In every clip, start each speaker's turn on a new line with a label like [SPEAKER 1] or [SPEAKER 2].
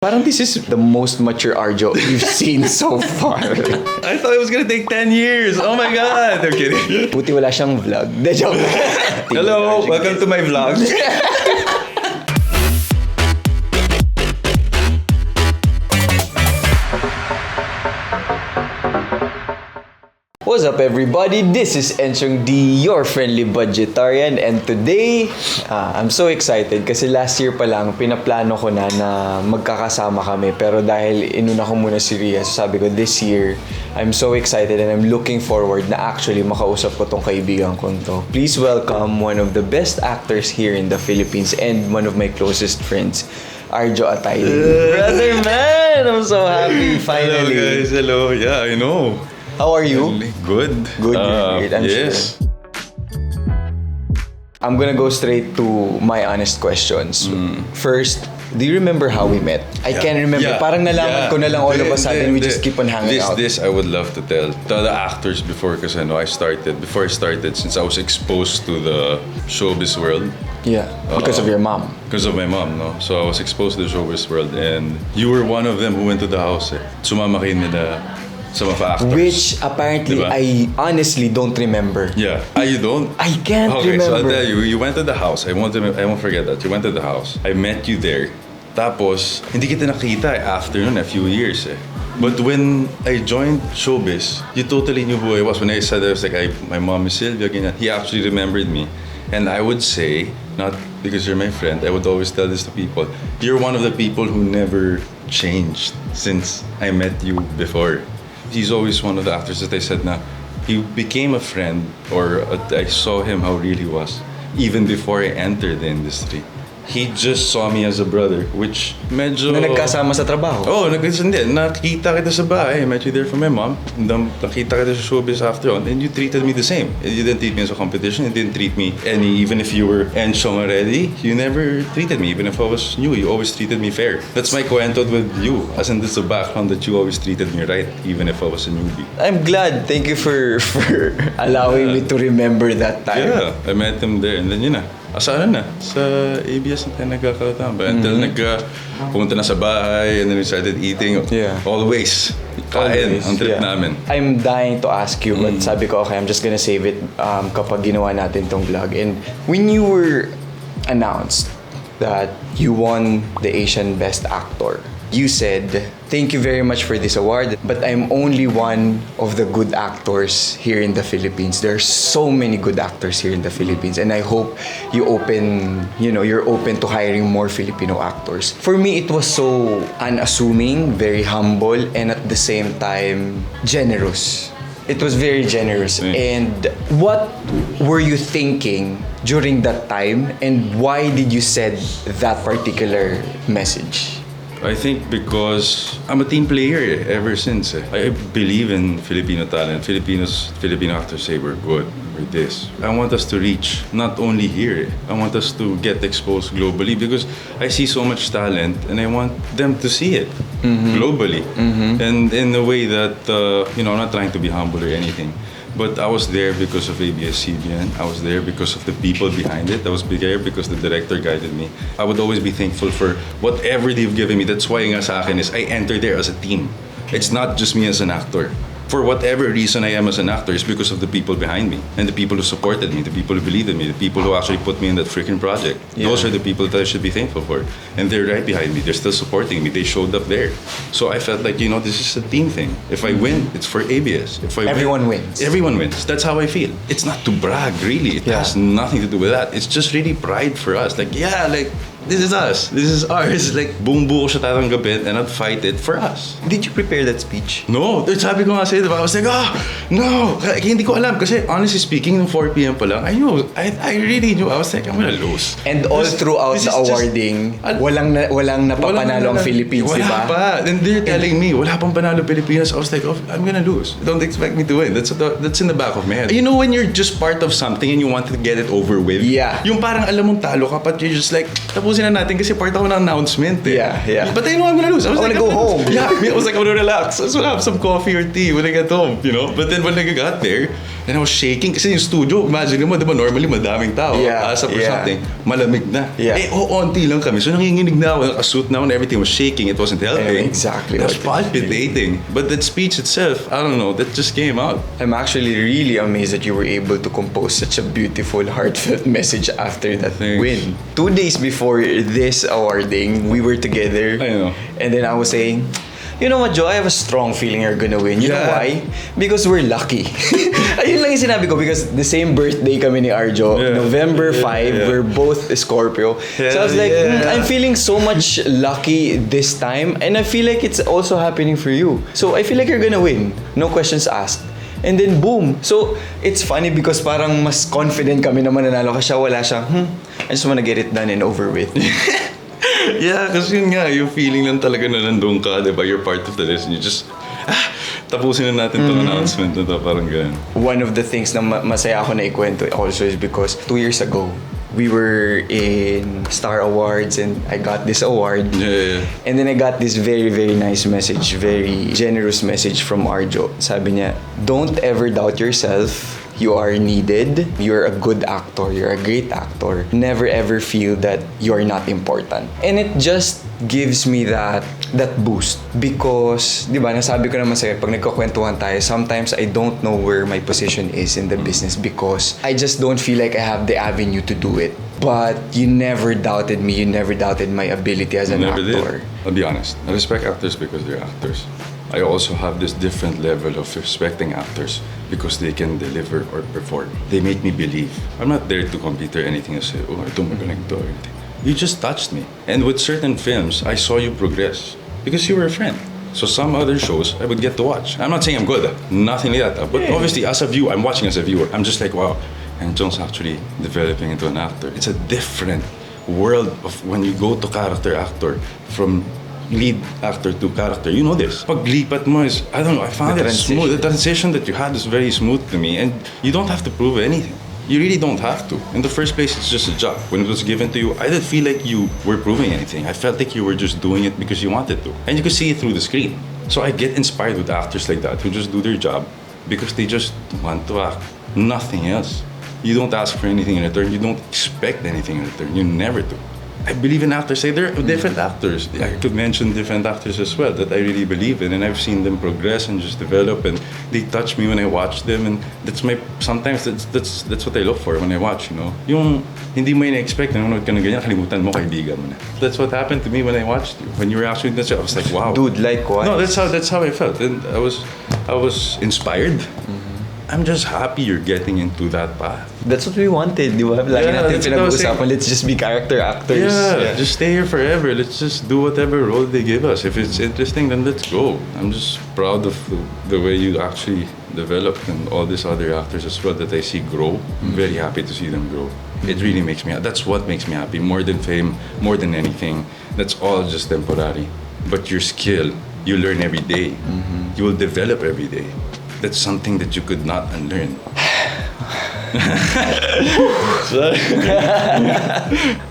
[SPEAKER 1] Parang this is the most mature Arjo you've seen so far.
[SPEAKER 2] I thought it was gonna take 10 years. Oh my God. I'm kidding.
[SPEAKER 1] Buti wala siyang vlog. De joke.
[SPEAKER 2] Hello, welcome to my vlog.
[SPEAKER 1] What's up everybody? This is Enchong Dee, your friendly budgetarian, and today, I'm so excited kasi last year pa lang pinaplano ko na magkakasama kami, pero dahil inuna ko muna si Rhea, so sabi ko this year, I'm so excited and I'm looking forward na actually makausap ko tong kaibigan ko to. Please welcome one of the best actors here in the Philippines and one of my closest friends, Arjo Atayde. Brother man, I'm so happy finally.
[SPEAKER 2] Hello guys, hello. Yeah, I know.
[SPEAKER 1] How are you?
[SPEAKER 2] Good.
[SPEAKER 1] Good, great, I'm
[SPEAKER 2] yes.
[SPEAKER 1] sure. I'm gonna go straight to my honest questions. First, do you remember how we met? I can't remember.
[SPEAKER 2] Yeah.
[SPEAKER 1] Parang nalaman ko na lang all of a sudden. We just keep on hanging out.
[SPEAKER 2] This I would love to tell the actors before, because I know before I started, since I was exposed to the showbiz world.
[SPEAKER 1] Yeah, because of your mom.
[SPEAKER 2] Because of my mom, no? So I was exposed to the showbiz world, and you were one of them who went to the house. Sumama kayo nila some of the actors.
[SPEAKER 1] Which apparently
[SPEAKER 2] Diba?
[SPEAKER 1] I honestly don't remember.
[SPEAKER 2] Yeah. You don't?
[SPEAKER 1] I can't
[SPEAKER 2] okay,
[SPEAKER 1] remember.
[SPEAKER 2] so I'll tell you. You went to the house. I won't forget that. You went to the house. I met you there. Tapos, hindi kita nakita after nun, a few years eh. But when I joined showbiz, you totally knew who I was. When I said I was like, my mom is Sylvia, ganyan. He actually remembered me. And I would say, not because you're my friend, I would always tell this to people, you're one of the people who never changed since I met you before. He's always one of the actors that I said na he became a friend, or I saw him how real he was even before I entered the industry. He just saw me as a brother, which medyo...
[SPEAKER 1] Na nagkasama sa trabaho?
[SPEAKER 2] Oh, nakita kita sa bahay. I met you there from my mom. Nakita kita sa showbiz after on, and you treated me the same. You didn't treat me as a competition. You didn't treat me even if you were Enchong already, you never treated me. Even if I was new, you always treated me fair. That's my kwento with you. As in, this is a background that you always treated me right, even if I was a newbie.
[SPEAKER 1] I'm glad. Thank you for allowing me to remember that time.
[SPEAKER 2] Yeah, I met him there, and then yun na. Saan na? Sa ABS na tayo nagkakaroon ba? Until pumunta na sa bahay, and then we started eating.
[SPEAKER 1] Yeah.
[SPEAKER 2] Always. Kain ang trip namin.
[SPEAKER 1] I'm dying to ask you, but sabi ko, okay, I'm just gonna save it kapag ginawa natin tong vlog. And when you were announced that you won the Asian Best Actor, you said, thank you very much for this award, but I'm only one of the good actors here in the Philippines. There are so many good actors here in the Philippines, and I hope you're open to hiring more Filipino actors. For me, it was so unassuming, very humble, and at the same time, generous. It was very generous. And what were you thinking during that time, and why did you said that particular message?
[SPEAKER 2] I think because I'm a team player ever since. I believe in Filipino talent. Filipino actors say we're good, we're this. I want us to reach not only here. I want us to get exposed globally, because I see so much talent and I want them to see it globally. And in a way that, I'm not trying to be humble or anything. But I was there because of abs-cbn. I was there because of the people behind it. I was there because the director guided me. I would always be thankful for whatever they've given me. That's why nga sa akin is I entered there as a team. It's not just me as an actor. For whatever reason I am as an actor, is because of the people behind me and the people who supported me, the people who believed in me, the people who actually put me in that freaking project. Yeah. Those are the people that I should be thankful for. And they're right behind me. They're still supporting me. They showed up there. So I felt like, this is a team thing. If I win, it's for ABS. If
[SPEAKER 1] Everyone wins.
[SPEAKER 2] Everyone wins. That's how I feel. It's not to brag, really. It has nothing to do with that. It's just really pride for us. This is us. This is ours. Buong buo siya tatanggapin, and I'd fight it for us.
[SPEAKER 1] Did you prepare that speech?
[SPEAKER 2] No. Sabi ko nga sa'yo, diba? I was like, no. Hindi ko alam. Kasi honestly speaking, nung 4 p.m. pa lang, I really knew. I was like, I'm gonna lose.
[SPEAKER 1] And all throughout the awarding, walang napapanalo ang Philippines,
[SPEAKER 2] wala
[SPEAKER 1] diba?
[SPEAKER 2] Pa. And they're telling me, wala pang panalo Pilipinas. I was like, I'm gonna lose. Don't expect me to win. That's in the back of my head. When you're just part of something and you want to get it over with?
[SPEAKER 1] Yeah.
[SPEAKER 2] Yung parang alam mong talo ka, but you're just like, tapusin na natin kasi part ako ng announcement eh.
[SPEAKER 1] Yeah.
[SPEAKER 2] But I know I'm gonna lose. I
[SPEAKER 1] wanna go home.
[SPEAKER 2] Yeah, I was like, I'm gonna relax. I just wanna have some coffee or tea when I get home, But then when I got there, And I was shaking kasi yung studio, imagine mo, di ba normally madaming tao, asap or something, malamig na. Onti lang kami. So nanginginig na ako, nakasuit na ako and everything was shaking. It wasn't helping.
[SPEAKER 1] Exactly.
[SPEAKER 2] I was palpitating. But that speech itself, I don't know, that just came out.
[SPEAKER 1] I'm actually really amazed that you were able to compose such a beautiful, heartfelt message after that win. 2 days before this awarding, we were together.
[SPEAKER 2] I know.
[SPEAKER 1] And then I was saying, you know what, Joe? I have a strong feeling you're gonna win. You know why? Because we're lucky. Ayun lang yung sinabi ko because the same birthday kami ni Arjo. November 5, we're both Scorpio. So I was like, I'm feeling so much lucky this time and I feel like it's also happening for you. So I feel like you're gonna win. No questions asked. And then boom. So it's funny because parang mas confident kami na mananalo kasi wala siya. I just wanna get it done and over with.
[SPEAKER 2] Yeah, kasi yun nga, yung feeling lang talaga na nandun ka, diba? You're part of the list and you just, tapusin na natin tong announcement na to, parang ganun.
[SPEAKER 1] One of the things na masaya ako na ikwento also is because 2 years ago, we were in Star Awards and I got this award.
[SPEAKER 2] Yeah.
[SPEAKER 1] And then I got this very, very nice message, very generous message from Arjo. Sabi niya, don't ever doubt yourself. You are needed. You're a good actor. You're a great actor. Never ever feel that you're not important. And it just gives me that boost because, di ba, nasabi ko naman sa'yo, pag nagkakwentuhan tayo, sometimes I don't know where my position is in the business because I just don't feel like I have the avenue to do it. But you never doubted me. You never doubted my ability as an actor.
[SPEAKER 2] Did. I'll be honest. I respect actors because they're actors. I also have this different level of respecting actors because they can deliver or perform. They make me believe. I'm not there to compete or anything and say, oh, ito magaling to or anything. You just touched me. And with certain films, I saw you progress because you were a friend. So some other shows I would get to watch. I'm not saying I'm good, nothing like that. But obviously, as a viewer, I'm watching as a viewer. I'm just like, wow, Enchong's actually developing into an actor. It's a different world of when you go to character actor from lead actor to character. You know this. Paglipat mo is, I don't know, I found it smooth. The transition that you had is very smooth to me and you don't have to prove anything. You really don't have to. In the first place, it's just a job. When it was given to you, I didn't feel like you were proving anything. I felt like you were just doing it because you wanted to. And you could see it through the screen. So I get inspired with actors like that who just do their job because they just want to act. Nothing else. You don't ask for anything in return. You don't expect anything in return. You never do. I believe in actors. There are different actors. I could mention different actors as well that I really believe in, and I've seen them progress and just develop, and they touch me when I watch them, and sometimes that's what I look for when I watch. You know, yung hindi mo ina-expect na nanonood ka ng ganyan, kalimutan mo, kaibigan mo na. That's what happened to me when I watched you. When you were actually in the show, I was like, wow,
[SPEAKER 1] dude, likewise.
[SPEAKER 2] No, that's how I felt, and I was inspired. I'm just happy you're getting into that path.
[SPEAKER 1] That's what we wanted, di ba? Lagi natin pinag-uusapan, let's just be character actors.
[SPEAKER 2] Yeah, just stay here forever. Let's just do whatever role they give us. If it's interesting, then let's go. I'm just proud of the way you actually developed and all these other actors as well that I see grow. I'm very happy to see them grow. It really makes me happy. That's what makes me happy. More than fame, more than anything. That's all just temporary. But your skill, you learn every day. You will develop every day. That's something that you could not unlearn.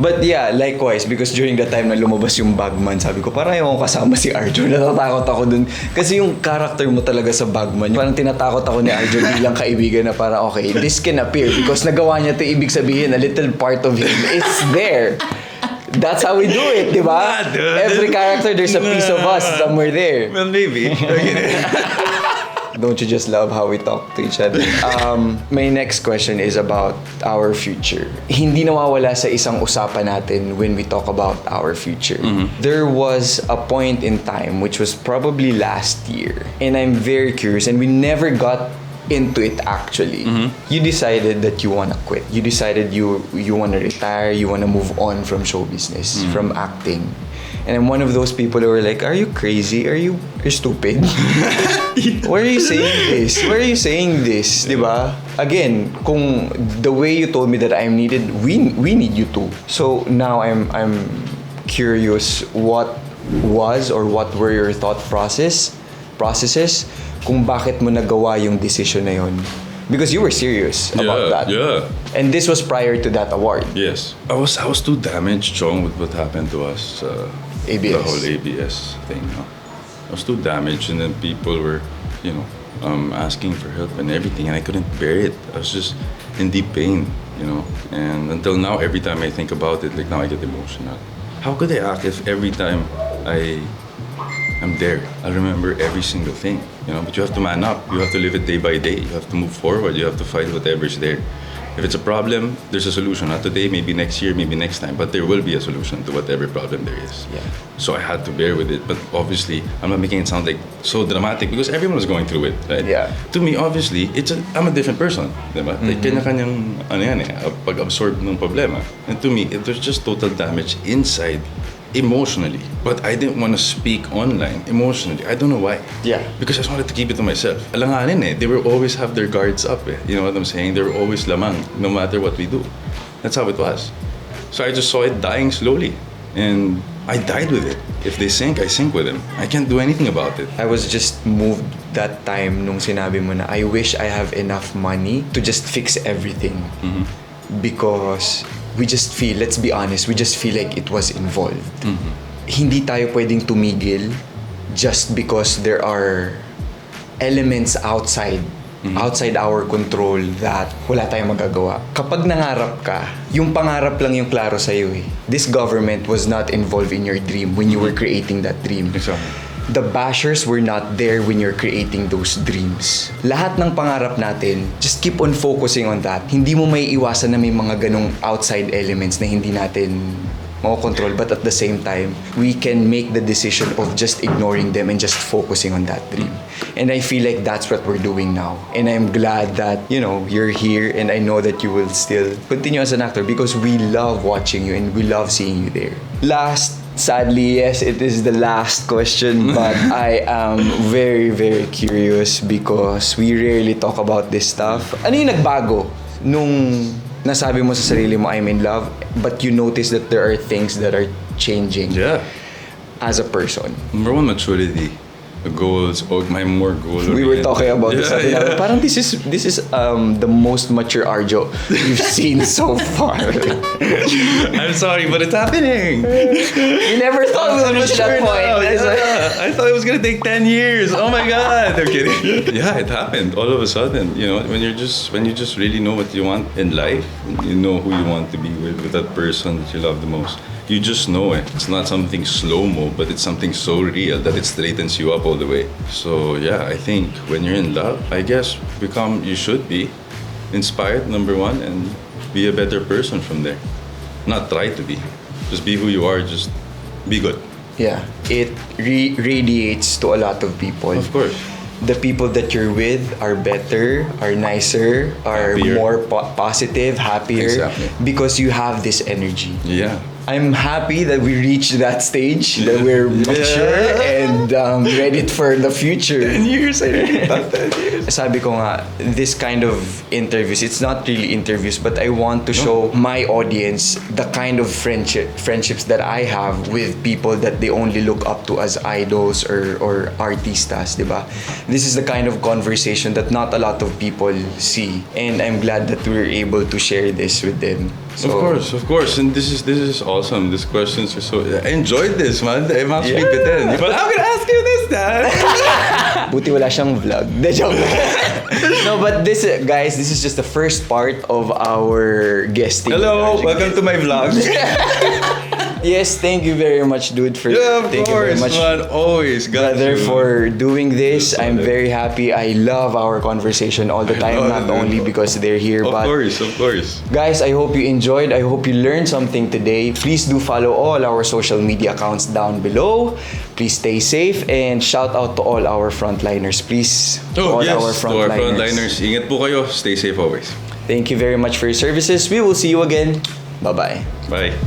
[SPEAKER 1] But yeah, likewise, because during that time na lumabas yung Bagman, sabi ko, parang ayaw kasama si Arjo. Natatakot ako dun. Kasi yung character mo talaga sa Bagman, parang tinatakot ako ni Arjo bilang kaibigan na parang, okay, this can appear because nagawa niya ito, ibig sabihin, a little part of him is there. That's how we do it, di ba? Every character, there's a piece of us somewhere there.
[SPEAKER 2] Well, maybe.
[SPEAKER 1] Don't you just love how we talk to each other? My next question is about our future. Hindi nawawala sa isang usapan natin when we talk about our future. There was a point in time, which was probably last year, and I'm very curious, and we never got into it actually. You decided that you wanna quit. You decided you wanna retire, you wanna move on from show business, from acting. And I'm one of those people who are like, are you crazy? You're stupid? Why are you saying this? Why are you saying this? Diba? Again, kung the way you told me that I'm needed, we need you too. So now I'm curious what was or what were your thought processes kung bakit mo nagawa yung decision na yun. Because you were serious about that.
[SPEAKER 2] Yeah.
[SPEAKER 1] And this was prior to that award.
[SPEAKER 2] Yes. I was too damaged, Chong, with what happened to us.
[SPEAKER 1] ABS.
[SPEAKER 2] The whole ABS thing. No? I was too damaged, and then people were, asking for help and everything, and I couldn't bear it. I was just in deep pain, you know. And until now, every time I think about it, like now I get emotional. How could I act if every time I'm there, I remember every single thing, you know? But you have to man up. You have to live it day by day. You have to move forward. You have to fight whatever's there. If it's a problem, there's a solution. Not today, maybe next year, maybe next time. But there will be a solution to whatever problem there is.
[SPEAKER 1] Yeah.
[SPEAKER 2] So I had to bear with it. But obviously, I'm not making it sound like so dramatic because everyone was going through it, right?
[SPEAKER 1] Yeah.
[SPEAKER 2] To me, obviously, I'm a different person. Diba? Like, kanya-kanyang, pag-absorb ng problema. And to me, it was just total damage inside, emotionally. But I didn't want to speak online emotionally. I don't know why.
[SPEAKER 1] Yeah.
[SPEAKER 2] Because I just wanted to keep it to myself. Alanganin eh. They will always have their guards up eh. You know what I'm saying? They were always lamang, no matter what we do. That's how it was. So I just saw it dying slowly. And I died with it. If they sink, I sink with them. I can't do anything about it.
[SPEAKER 1] I was just moved that time nung sinabi mo na I wish I have enough money to just fix everything. Because we just feel, let's be honest, we just feel like it was involved. Hindi tayo pwedeng tumigil just because there are elements outside our control that wala tayong magagawa. Kapag nangarap ka, yung pangarap lang yung klaro sa'yo eh. This government was not involved in your dream when you were creating that dream.
[SPEAKER 2] Exactly.
[SPEAKER 1] The bashers were not there when you're creating those dreams. Lahat ng pangarap natin, just keep on focusing on that. Hindi mo may iwasan na may mga ganong outside elements na hindi natin makokontrol, but at the same time, we can make the decision of just ignoring them and just focusing on that dream. And I feel like that's what we're doing now. And I'm glad that, you know, you're here and I know that you will still continue as an actor because we love watching you and we love seeing you there. Sadly, yes, it is the last question, but I am very, very curious because we rarely talk about this stuff. Ano yung nagbago nung nasabi mo sa sarili mo, I'm in love, but you notice that there are things that are changing as a person?
[SPEAKER 2] Number one, maturity. Goals, my more goal.
[SPEAKER 1] We were talking about this. Parang this is the most mature Arjo we've seen so far.
[SPEAKER 2] I'm sorry, but it's happening.
[SPEAKER 1] You never thought we would reach that point.
[SPEAKER 2] I thought it was gonna take 10 years. Oh my God, I'm kidding. Yeah, it happened all of a sudden. You know, when you just really know what you want in life, you know who you want to be with that person that you love the most. You just know it. It's not something slow-mo, but it's something so real that it straightens you up all the way. So yeah, I think when you're in love, I guess you should be inspired, number one, and be a better person from there. Not try to be. Just be who you are, just be good.
[SPEAKER 1] Yeah, it radiates to a lot of people.
[SPEAKER 2] Of course.
[SPEAKER 1] The people that you're with are better, are nicer, are
[SPEAKER 2] Happier.
[SPEAKER 1] more positive, happier,
[SPEAKER 2] Exactly.
[SPEAKER 1] because you have this energy.
[SPEAKER 2] Yeah.
[SPEAKER 1] I'm happy that we reached that stage, that we're mature and ready for the future.
[SPEAKER 2] 10 years, I really thought 10 years.
[SPEAKER 1] Sabi ko nga, this kind of interviews, it's not really interviews, but I want to show my audience the kind of friendships that I have with people that they only look up to as idols or artistas, diba? This is the kind of conversation that not a lot of people see, and I'm glad that we're able to share this with them. So,
[SPEAKER 2] Of course, and this is awesome. These questions are so. I enjoyed this, man. I'm actually bitten. But I'm gonna ask you this, Dad.
[SPEAKER 1] Buti wala siyang vlog. De joke. No, but this is just the first part of our guesting.
[SPEAKER 2] Hello, welcome to my vlog.
[SPEAKER 1] Yes, thank you very much, dude.
[SPEAKER 2] Yeah, of
[SPEAKER 1] thank
[SPEAKER 2] course,
[SPEAKER 1] you very much,
[SPEAKER 2] man. Always, got
[SPEAKER 1] brother,
[SPEAKER 2] you.
[SPEAKER 1] for doing this.
[SPEAKER 2] Yes,
[SPEAKER 1] I'm
[SPEAKER 2] brother.
[SPEAKER 1] very happy. I love our conversation all the time,
[SPEAKER 2] love
[SPEAKER 1] not
[SPEAKER 2] it,
[SPEAKER 1] only
[SPEAKER 2] dude.
[SPEAKER 1] because they're here,
[SPEAKER 2] Of
[SPEAKER 1] but
[SPEAKER 2] course.
[SPEAKER 1] guys, I hope you enjoyed. I hope you learned something today. Please do follow all our social media accounts down below. Please stay safe and shout out to all our frontliners. Please, to all our
[SPEAKER 2] to our frontliners. Ingat po kayo. Stay safe always.
[SPEAKER 1] Thank you very much for your services. We will see you again. Bye-bye.
[SPEAKER 2] Bye.